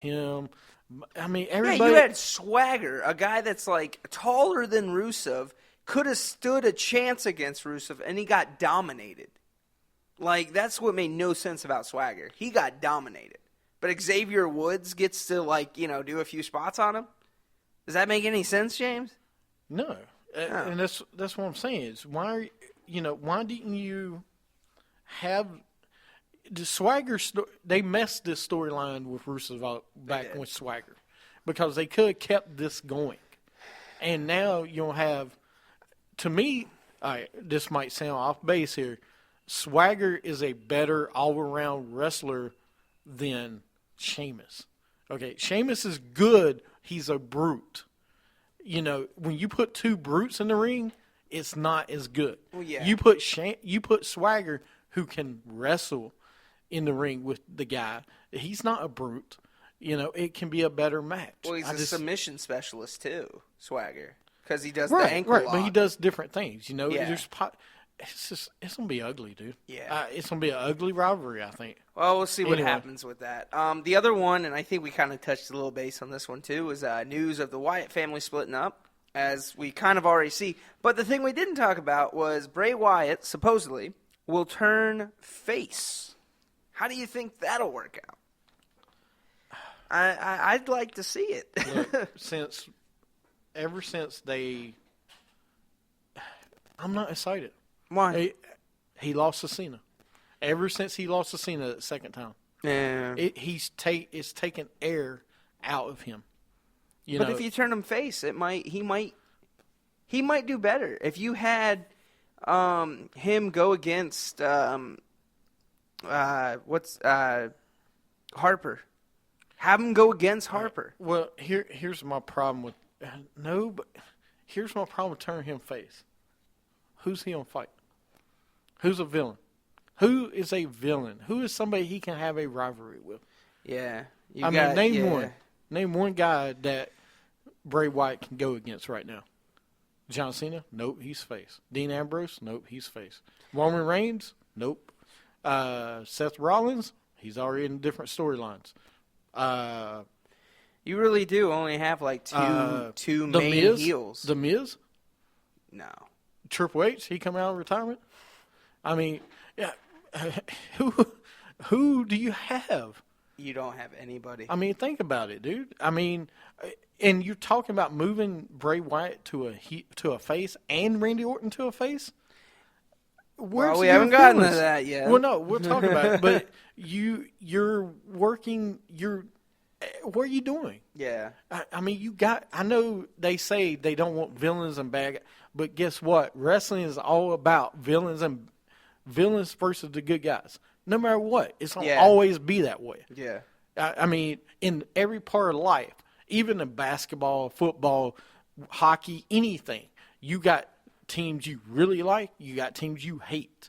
him. I mean, Yeah, everybody. you had Swagger, a guy that's like taller than Rusev, could have stood a chance against Rusev, and he got dominated. Like, that's what made no sense about Swagger. He got dominated. But Xavier Woods gets to, like, do a few spots on him? Does that make any sense, James? No, and that's what I'm saying. Is why why didn't you have the Swagger? They messed this storyline with Rusev back with Swagger because they could have kept this going, and now you'll have. To me, this might sound off base here. Swagger is a better all-around wrestler than Sheamus. Okay, Sheamus is good. He's a brute. When you put two brutes in the ring, it's not as good. Well, yeah. You put Swagger, who can wrestle in the ring with the guy. He's not a brute. It can be a better match. Well, he's a submission specialist too, Swagger, because he does right, the ankle right, lock. But he does different things. Yeah. It's gonna be ugly, dude. Yeah. It's gonna be an ugly rivalry, I think. Well, we'll see what happens with that. The other one, and I think we kind of touched a little base on this one too, was news of the Wyatt family splitting up, as we kind of already see. But the thing we didn't talk about was Bray Wyatt, supposedly, will turn face. How do you think that'll work out? I'd like to see it. Look, ever since I'm not excited. Why? He lost to Cena. Ever since he lost to Cena the second time, Yeah. it's taken air out of him. But if you turn him face, he might do better. If you had him go against Harper, have him go against Harper. Well, here's my problem with here's my problem with turning him face. Who's he on fight? Who's a villain? Who is a villain? Who is somebody he can have a rivalry with? Yeah. Name one. Name one guy that Bray Wyatt can go against right now. John Cena? Nope, he's face. Dean Ambrose? Nope, he's face. Roman Reigns? Nope. Seth Rollins? He's already in different storylines. You really do only have like two main heels. The Miz? No. Triple H? He come out of retirement? I mean, yeah. Who do you have? You don't have anybody. I mean, think about it, dude. I mean, and you're talking about moving Bray Wyatt to a face and Randy Orton to a face? Well, we haven't gotten to that yet. Well, no, we'll talk about it. But you're working. What are you doing? Yeah. I mean, I know they say they don't want villains and bad guys, but guess what? Wrestling is all about villains versus the good guys. No matter what, it's going to always be that way. Yeah. I mean, in every part of life, even in basketball, football, hockey, anything, you got teams you really like, you got teams you hate.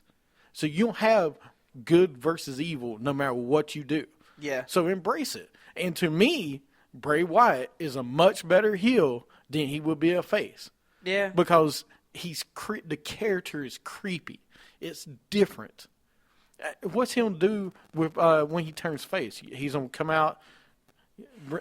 So you don't have good versus evil no matter what you do. Yeah. So embrace it. And to me, Bray Wyatt is a much better heel than he would be a face. Yeah. Because the character is creepy. It's different. What's he going to do with when he turns face? He's going to come out,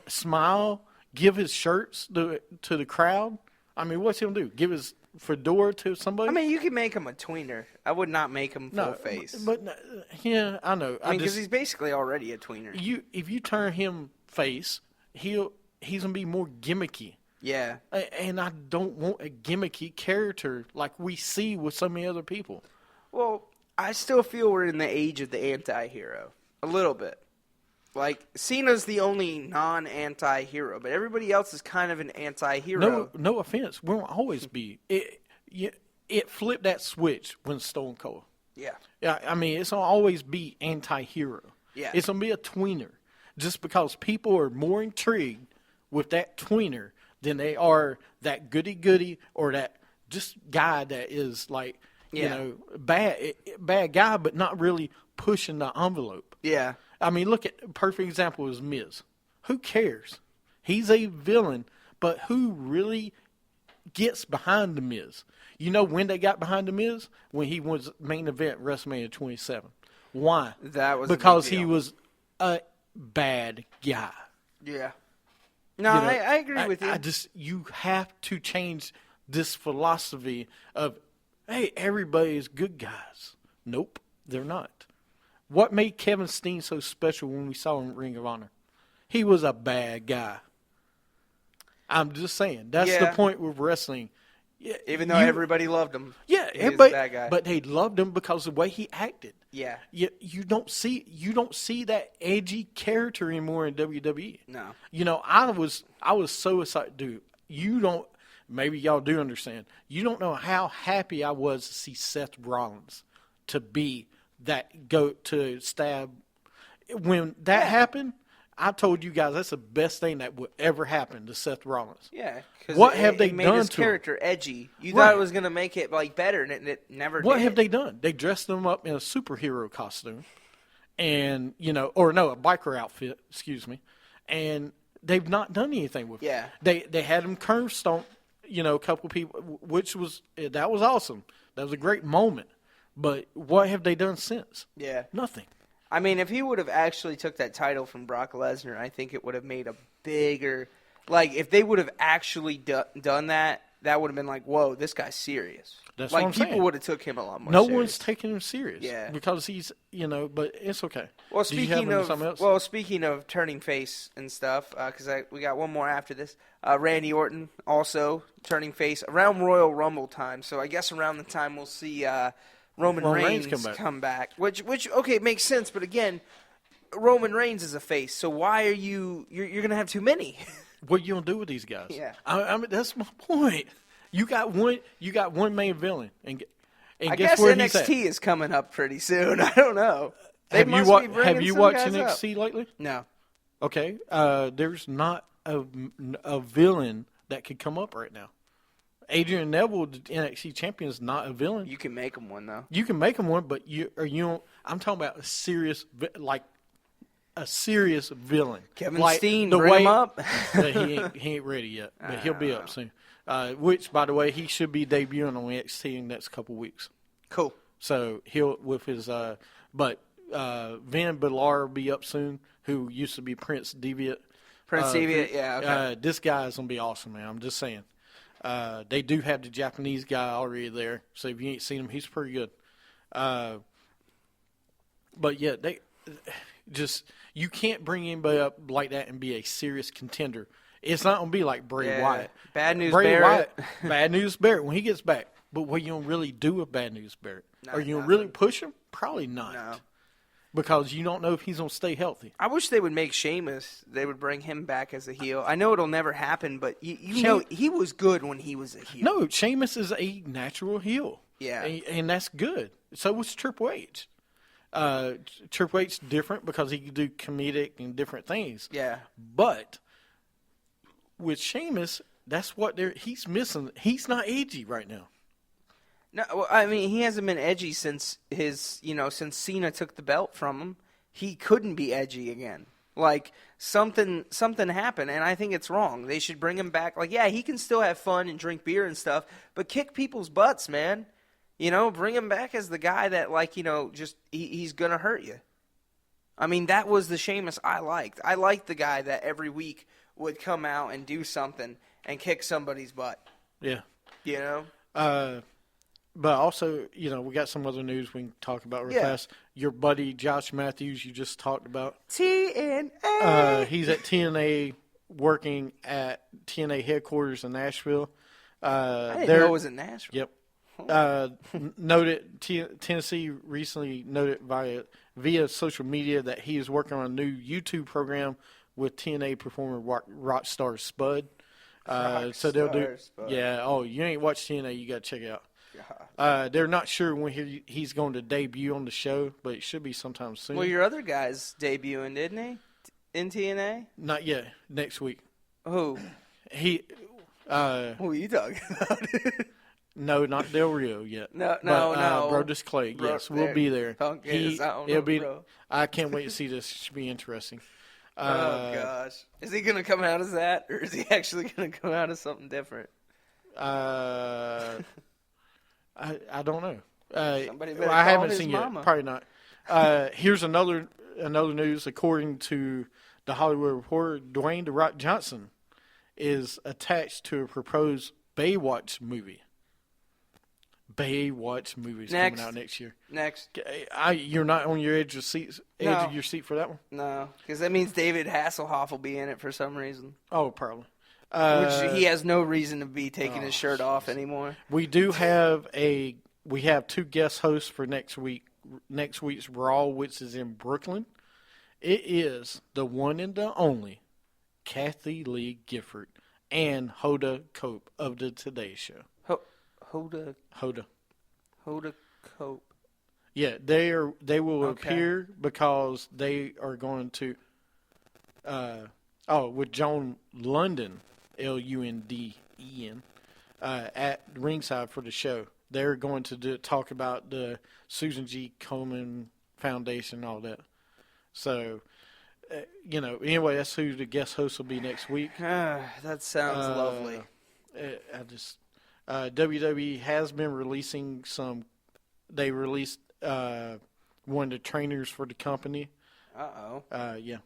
smile, give his shirts to the crowd? I mean, what's he going to do? Give his fedora to somebody? I mean, you can make him a tweener. I would not make him full face. But yeah, I know. I mean, because he's basically already a tweener. If you turn him face, he's going to be more gimmicky. Yeah. And I don't want a gimmicky character like we see with so many other people. Well, I still feel we're in the age of the anti-hero. A little bit. Like, Cena's the only non-anti-hero, but everybody else is kind of an anti-hero. No offense. We won't always be. It flipped that switch when Stone Cold. Yeah. Yeah, I mean, it's going to always be anti-hero. Yeah. It's going to be a tweener. Just because people are more intrigued with that tweener than they are that goody-goody or that just guy that is like, bad guy, but not really pushing the envelope. Yeah. I mean, look at perfect example is Miz. Who cares? He's a villain, but who really gets behind the Miz? You know when they got behind the Miz? When he was main event WrestleMania 27. Why? That was because he was a bad guy. Yeah. No, You know, I agree with you. You have to change this philosophy of, hey, everybody is good guys. Nope, they're not. What made Kevin Steen so special when we saw him in Ring of Honor? He was a bad guy. I'm just saying. That's the point with wrestling. Yeah, even though everybody loved him. Yeah, he was a bad guy. But they loved him because of the way he acted. Yeah. You don't see that edgy character anymore in WWE. No. You know, I was so excited, dude. Maybe y'all do understand. You don't know how happy I was to see Seth Rollins to be that goat to stab. When that happened, I told you guys that's the best thing that would ever happen to Seth Rollins. Yeah, what have they made done his to character edgy? You thought it was going to make it like better, and it never. What did. have they done? They dressed him up in a superhero costume, and a biker outfit. Excuse me, and they've not done anything with it. Yeah, they had him curve stomp. A couple people, which was awesome. That was a great moment. But what have they done since? Yeah, nothing. I mean, if he would have actually took that title from Brock Lesnar, I think it would have made a bigger, like, if they would have actually done that, that would have been like, whoa, this guy's serious. That's like, what I'm saying. People would have took him a lot more No serious. one's taking him serious. Yeah. Because he's, but it's okay. Well, speaking of turning face and stuff, because we got one more after this. Randy Orton also turning face around Royal Rumble time. So I guess around the time we'll see Roman Reigns come back. Which okay, makes sense. But again, Roman Reigns is a face. So why are you're going to have too many? What are you going to do with these guys? Yeah. I mean, that's my point. You got one main villain, and I guess guess where NXT he's at? is coming up pretty soon. I don't know. Have you watched NXT lately? No. Okay. There's not a villain that could come up right now. Adrian Neville, the NXT champion, is not a villain. You can make him one though. You can make him one, but you don't. I'm talking about a serious villain. Kevin Steen, bring him up. He ain't ready yet, but he'll be up soon. Which, by the way, he should be debuting on NXT in the next couple weeks. Cool. So he'll with his Vin Balor will be up soon, who used to be Prince Deviant. Yeah. Okay. This guy is gonna be awesome, man. I'm just saying. They do have the Japanese guy already there, so if you ain't seen him, he's pretty good. But yeah, you can't bring anybody up like that and be a serious contender. It's not gonna be like Bray Wyatt. Bad News Barrett. Bad News Barrett when he gets back. But what you gonna really do with Bad News Barrett? Are you gonna really push him? Probably not. No. Because you don't know if he's gonna stay healthy. I wish they would make Sheamus. They would bring him back as a heel. I know it'll never happen, but you know he was good when he was a heel. No, Sheamus is a natural heel. Yeah, and that's good. So was Triple H. Triple H's different because he can do comedic and different things. Yeah, but with Sheamus, that's what he's missing. He's not edgy right now. No, well, I mean he hasn't been edgy since since Cena took the belt from him. He couldn't be edgy again. Like something happened, and I think it's wrong. They should bring him back. Like, yeah, he can still have fun and drink beer and stuff, but kick people's butts, man. Bring him back as the guy that he's gonna hurt you. I mean, that was the Sheamus I liked. I liked the guy that every week would come out and do something and kick somebody's butt. Yeah. But also, we got some other news we can talk about real fast. Your buddy Josh Matthews, you just talked about. TNA. He's at TNA, working at TNA headquarters in Nashville. I didn't know it was in Nashville. Yep. Tennessee recently noted via social media that he is working on a new YouTube program with TNA performer Rockstar Spud. So they'll do. Spud. Yeah. Oh, you ain't watched TNA? You got to check it out. They're not sure when he's going to debut on the show, but it should be sometime soon. Well, your other guy's debuting, didn't he? In TNA? Not yet. Next week. Who? Who are you talking about? No, not Del Rio yet. No. Brodus Clay. Yes, we'll be there. Bro. I can't wait to see this. It should be interesting. Oh gosh, is he gonna come out as that, or is he actually gonna come out as something different? I don't know. I haven't seen yet. Probably not. Here's another news. According to The Hollywood Reporter, Dwayne "The Rock" Johnson is attached to a proposed Baywatch movie. Baywatch movies coming out next year. Next. You're not on your edge of your seat for that one? No, because that means David Hasselhoff will be in it for some reason. Oh, probably. Which he has no reason to be taking his shirt off anymore. We do have we have 2 guest hosts for next week's Raw, which is in Brooklyn. It is the one and the only Kathy Lee Gifford and Hoda Cope of the Today Show. Hoda Cope. Yeah, they will appear because they are going to with Joan London, Lunden, at ringside for the show. They're going to talk about the Susan G. Komen Foundation and all that. So, anyway, that's who the guest host will be next week. That sounds lovely. WWE has been releasing some. They released one of the trainers for the company. Yeah.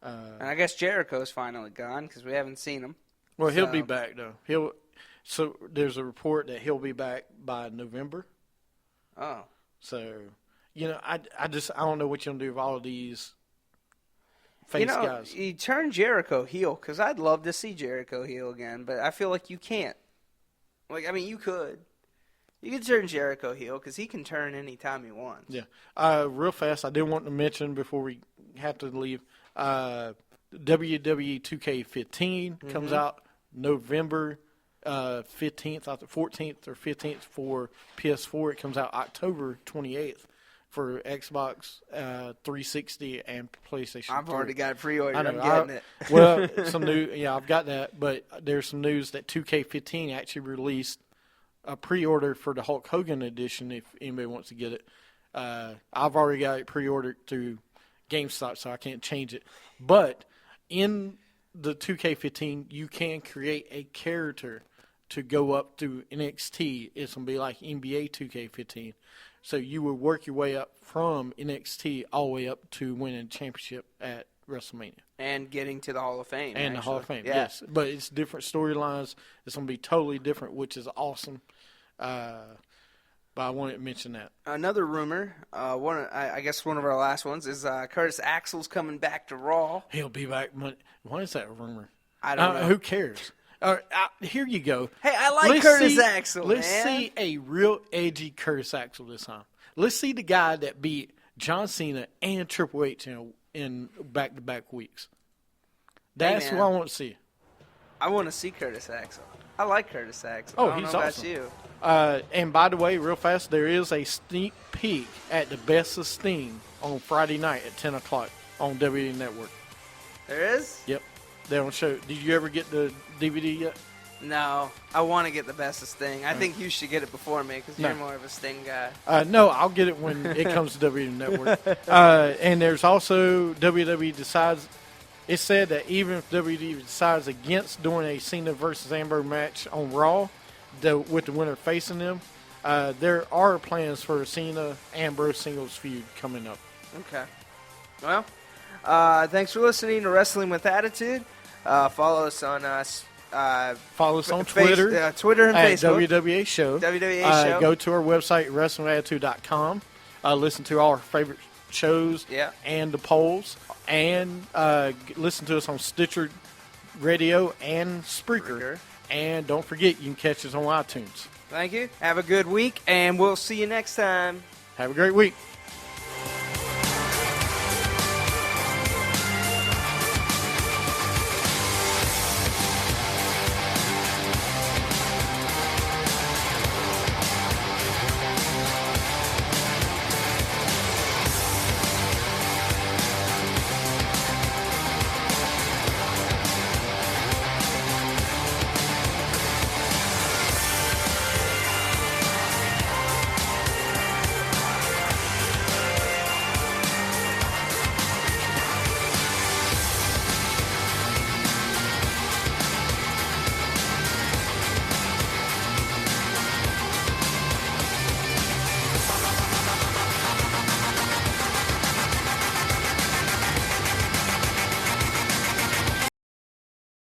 And I guess Jericho's finally gone because we haven't seen him. Well, he'll be back though. So there's a report that he'll be back by November. Oh. So, I don't know what you're gonna do with all of these face guys. You turn Jericho heel because I'd love to see Jericho heel again, but I feel like you can't. You could. You could turn Jericho heel because he can turn anytime he wants. Yeah. Real fast, I did want to mention before we have to leave, WWE 2K15 comes out November 15th, 14th or 15th for PS4. It comes out October 28th for Xbox 360 and PlayStation 3. I've already got it pre-ordered. I'm getting it. Well, I've got that, but there's some news that 2K15 actually released a pre-order for the Hulk Hogan edition if anybody wants to get it. I've already got it pre-ordered through GameStop, so I can't change it. But in the 2K15, you can create a character to go up through NXT. It's going to be like NBA 2K15. So you will work your way up from NXT all the way up to winning a championship at WrestleMania. And getting to the Hall of Fame. And the Hall of Fame, yes. But it's different storylines. It's going to be totally different, which is awesome. But I wanted to mention that. Another rumor, I guess one of our last ones, is Curtis Axel's coming back to Raw. He'll be back Monday. Why is that a rumor? I don't know. Who cares? Here you go. Hey, I like Curtis Axel, Let's see a real edgy Curtis Axel this time. Let's see the guy that beat John Cena and Triple H in back-to-back weeks. That's what I want to see. I want to see Curtis Axel. I like Curtis Axel. Oh, I don't he's know awesome. About you. And by the way, real fast, there is a sneak peek at the Best of Sting on Friday night at 10 o'clock on WWE Network. There is? Yep. They don't show. Did you ever get the DVD yet? No. I want to get the Best of Sting. I think you should get it before me because you're more of a Sting guy. No, I'll get it when it comes to WWE Network. And there's also WWE decides. It said that even if WWE decides against doing a Cena versus Ambrose match on Raw, with the winner facing them, there are plans for a Cena-Ambrose singles feud coming up. Okay. Well, thanks for listening to Wrestling with Attitude. Follow us on Twitter. Twitter and at Facebook. WWA Show. WWA Show. Go to our website, WrestlingAttitude.com. Listen to all our favorite shows and the polls. And listen to us on Stitcher Radio and Spreaker. And don't forget, you can catch us on iTunes. Thank you. Have a good week, and we'll see you next time. Have a great week.